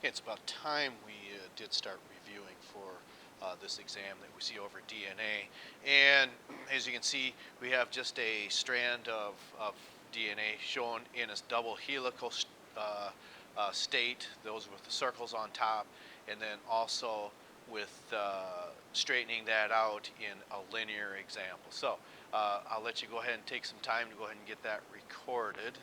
It's about time we did start reviewing for this exam that we see over DNA. And as you can see, we have just a strand of DNA shown in its double helical state, those with the circles on top, and then also with straightening that out in a linear example. So I'll let you go ahead and take some time to go ahead and get that recorded.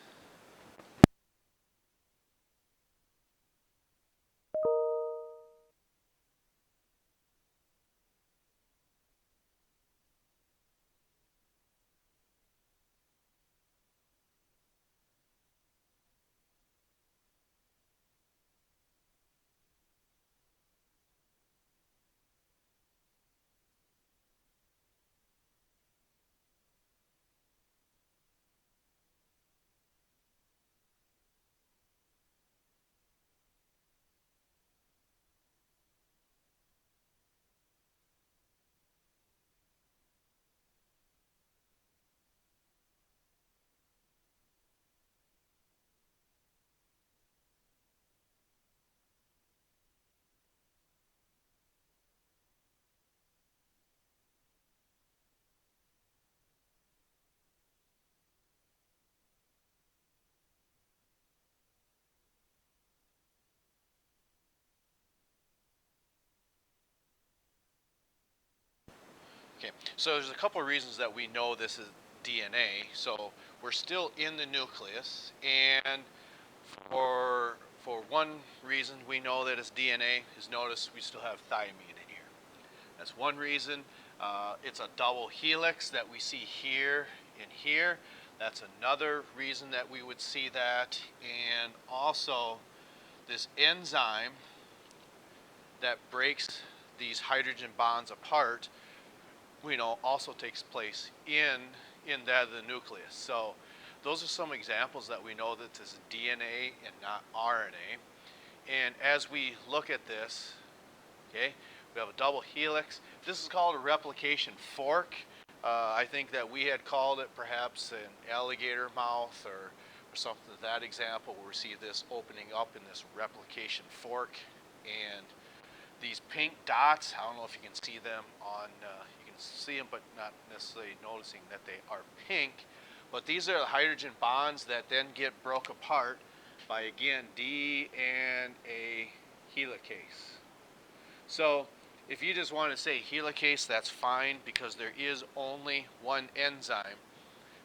Okay, so there's a couple of reasons that we know this is DNA. So we're still in the nucleus, and for one reason we know that it's DNA is, notice we still have thymine in here. That's one reason. It's a double helix that we see here and here. That's another reason that we would see that. And also this enzyme that breaks these hydrogen bonds apart, we know also takes place in that of the nucleus. So those are some examples that we know that this is DNA and not RNA. And as we look at this, okay, we have a double helix. This is called a replication fork. I think that we had called it perhaps an alligator mouth or something to that example, where we see this opening up in this replication fork. And these pink dots, I don't know if you can see them on, you can see them but not necessarily noticing that they are pink. But these are the hydrogen bonds that then get broke apart by, again, D and a helicase. So if you just want to say helicase, that's fine, because there is only one enzyme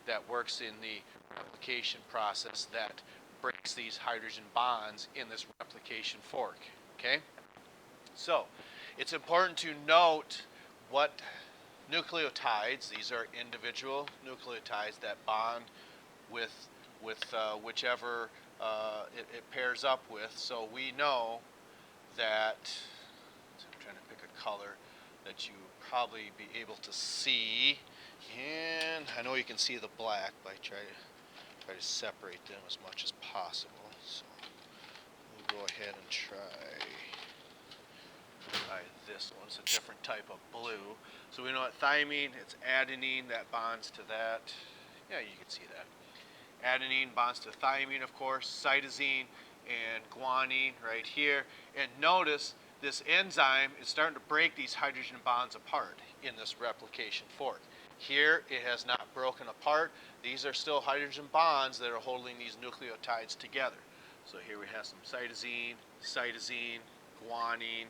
that works in the replication process that breaks these hydrogen bonds in this replication fork. Okay? So it's important to note what nucleotides, these are individual nucleotides that bond with whichever it pairs up with. So we know that, so I'm trying to pick a color that you probably be able to see, and I know you can see the black, but I try to separate them as much as possible. So we'll go ahead and try this one. It's a different type of blue. So we know that thymine, it's adenine that bonds to that. Yeah, you can see that. Adenine bonds to thymine, of course, cytosine and guanine right here. And notice this enzyme is starting to break these hydrogen bonds apart in this replication fork. Here it has not broken apart. These are still hydrogen bonds that are holding these nucleotides together. So here we have some cytosine, guanine,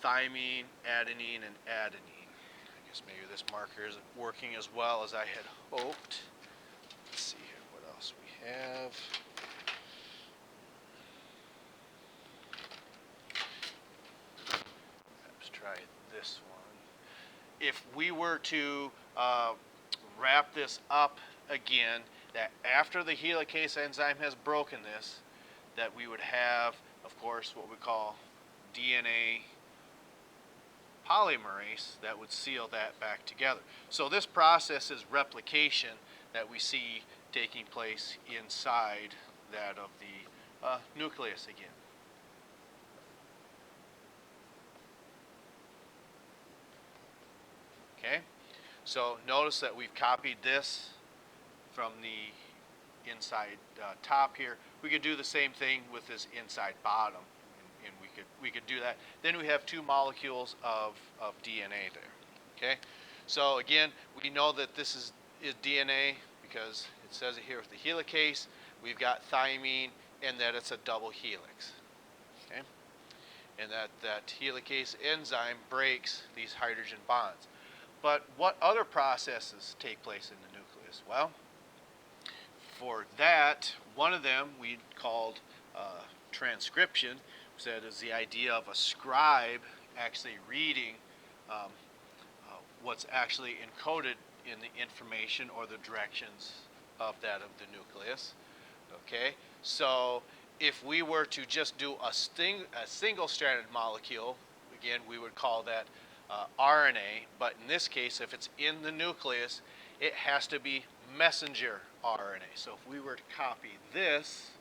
thymine, adenine, and adenine. I guess maybe this marker isn't working as well as I had hoped. Let's see here what else we have. Let's try this one. If we were to wrap this up again, that after the helicase enzyme has broken this, that we would have, of course, what we call DNA polymerase that would seal that back together. So this process is replication that we see taking place inside that of the nucleus again. Okay, so notice that we've copied this from the inside top here. We could do the same thing with this inside bottom and we could do that. Then we have 2 molecules of DNA there. Okay, so again, we know that this is DNA because it says it here with the helicase. We've got thymine, and that it's a double helix. Okay, and that helicase enzyme breaks these hydrogen bonds. But what other processes take place in the nucleus? Well, for that, one of them we called transcription. That is the idea of a scribe actually reading what's actually encoded in the information or the directions of that of the nucleus. Okay, so if we were to just do a single-stranded molecule, again, we would call that RNA, but in this case, if it's in the nucleus, it has to be messenger RNA. So if we were to copy this,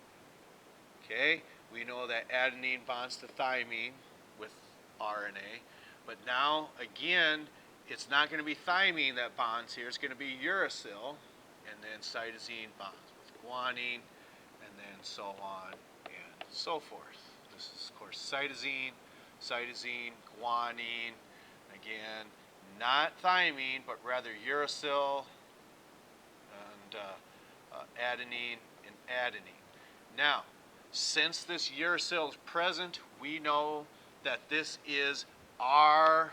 okay, we know that adenine bonds to thymine with RNA, but now, again, it's not going to be thymine that bonds here, it's going to be uracil, and then cytosine bonds with guanine, and then so on and so forth. This is, of course, cytosine, guanine, again, not thymine, but rather uracil and adenine and adenine. Now, since this uracil is present, we know that this is RNA,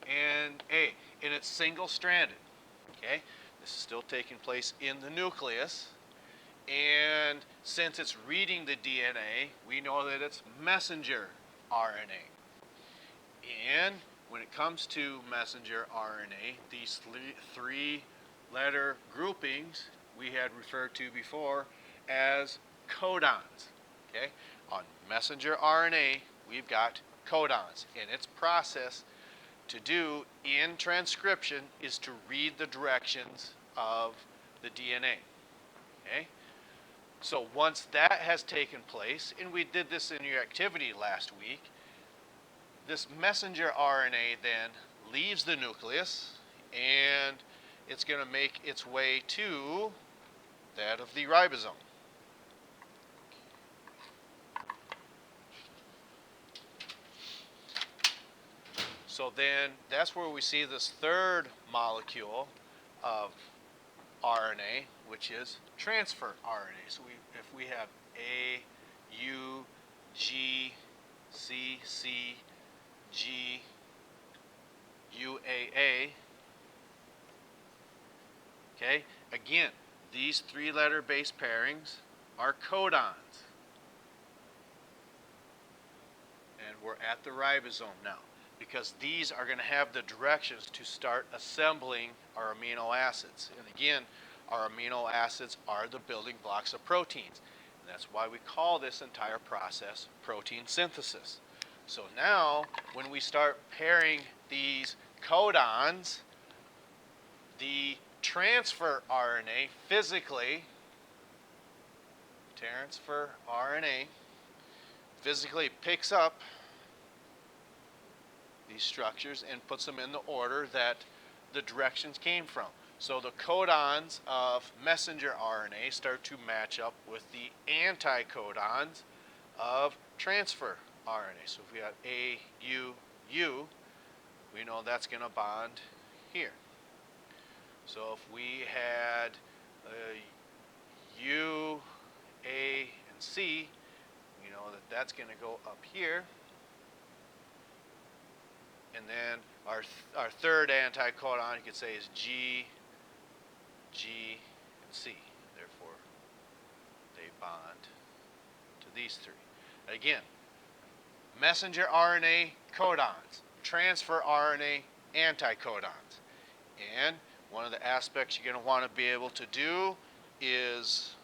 and it's single-stranded. Okay, this is still taking place in the nucleus, and since it's reading the DNA, we know that it's messenger RNA. And when it comes to messenger RNA, these three letter groupings we had referred to before as codons. Okay, on messenger RNA, we've got codons, and its process to do in transcription is to read the directions of the DNA. Okay, so once that has taken place, and we did this in your activity last week, this messenger RNA then leaves the nucleus, and it's going to make its way to that of the ribosome. So then that's where we see this third molecule of RNA, which is transfer RNA. So if we have A, U, G, C, C, G, UAA, okay, again, these 3-letter base pairings are codons. And we're at the ribosome now, because these are going to have the directions to start assembling our amino acids. And again, our amino acids are the building blocks of proteins. And that's why we call this entire process protein synthesis. So now, when we start pairing these codons, the transfer RNA physically picks up these structures and puts them in the order that the directions came from. So the codons of messenger RNA start to match up with the anticodons of transfer RNA. So if we have A, U, U, we know that's going to bond here. So if we had U, A, and C, we know that that's going to go up here. And then our third anticodon, you could say, is G, G, and C. Therefore, they bond to these 3. Again, messenger RNA, codons. Transfer RNA, anticodons. And one of the aspects you're going to want to be able to do is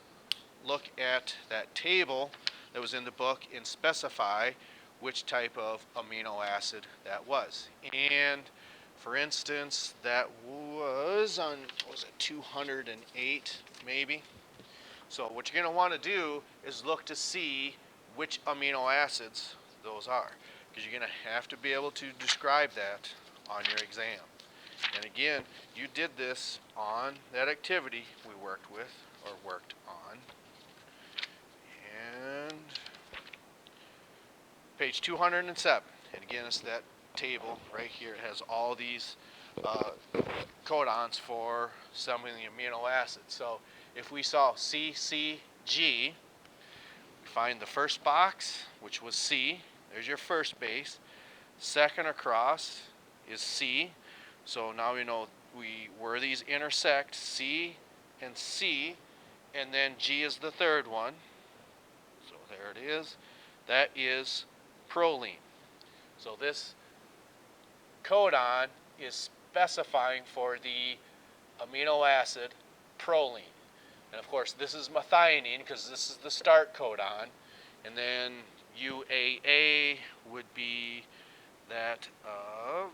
look at that table that was in the book and specify which type of amino acid that was. And for instance, that was on, what was it, 208 maybe? So what you're going to want to do is look to see which amino acids those are, because you're going to have to be able to describe that on your exam. And again, you did this on that activity we worked on. And page page 207. And again, it's that table right here. It has all these codons for assembling the amino acids. So if we saw CCG, we find the first box, which was C. There's your first base. Second across is C. So now we know where these intersect, C and C, and then G is the third one. So there it is. That is proline. So this codon is specifying for the amino acid proline. And of course this is methionine because this is the start codon. And then UAA would be that of,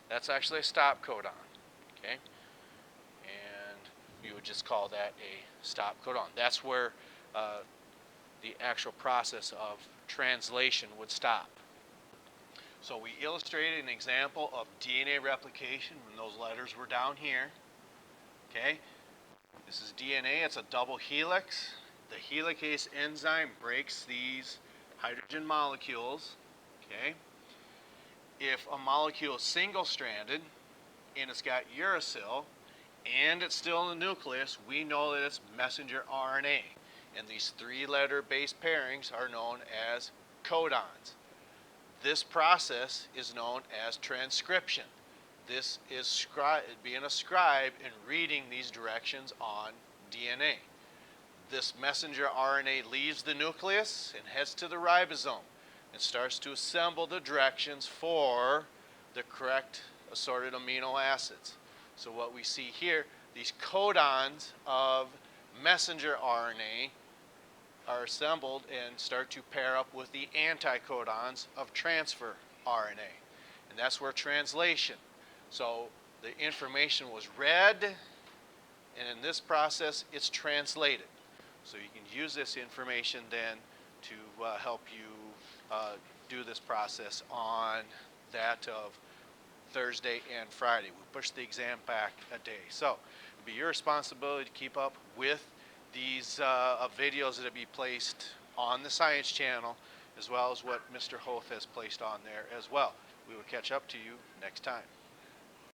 that's actually a stop codon. Okay? And you would just call that a stop codon. That's where the actual process of translation would stop. So we illustrated an example of DNA replication when those letters were down here. Okay, this is DNA, it's a double helix. The helicase enzyme breaks these hydrogen molecules. Okay, if a molecule is single-stranded and it's got uracil and it's still in the nucleus, we know that it's messenger RNA. And these three-letter base pairings are known as codons. This process is known as transcription. This is being a scribe and reading these directions on DNA. This messenger RNA leaves the nucleus and heads to the ribosome and starts to assemble the directions for the correct assorted amino acids. So what we see here, these codons of messenger RNA are assembled and start to pair up with the anticodons of transfer RNA. And that's where translation. So the information was read, and in this process it's translated. So you can use this information then to help you do this process on that of Thursday and Friday. We push the exam back a day. So it'll be your responsibility to keep up with these videos that will be placed on the Science Channel, as well as what Mr. Hoth has placed on there as well. We will catch up to you next time.